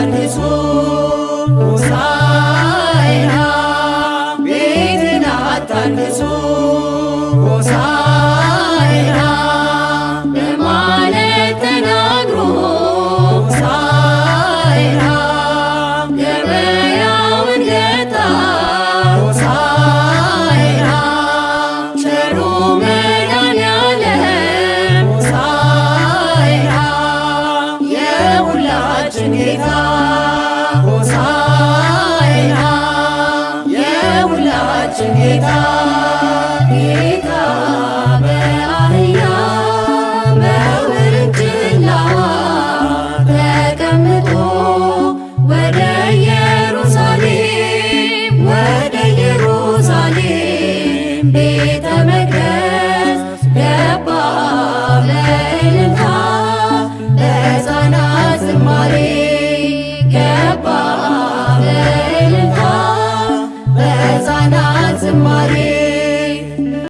ታድሶ ሆሳዕና ቤትን አታድሶ ሆሳዕና በማለት ተናግሮ ሆሳዕና ገበያውን ገታ ሆሳዕና ቸሩ መድኃኔዓለም ሆሳዕና የሁላችን ጌታ ሆሳዕና የሁላችን ጌታ ጌታ በአህያ በውርንጭላዋ ተቀምጦ ወደ ኢየሩሳሌም ቤተ መቅደስ ገባ በእልልታ በሕፃናት ዝማሬ ገባ በእልልታ በሕፃናት ዝማሬ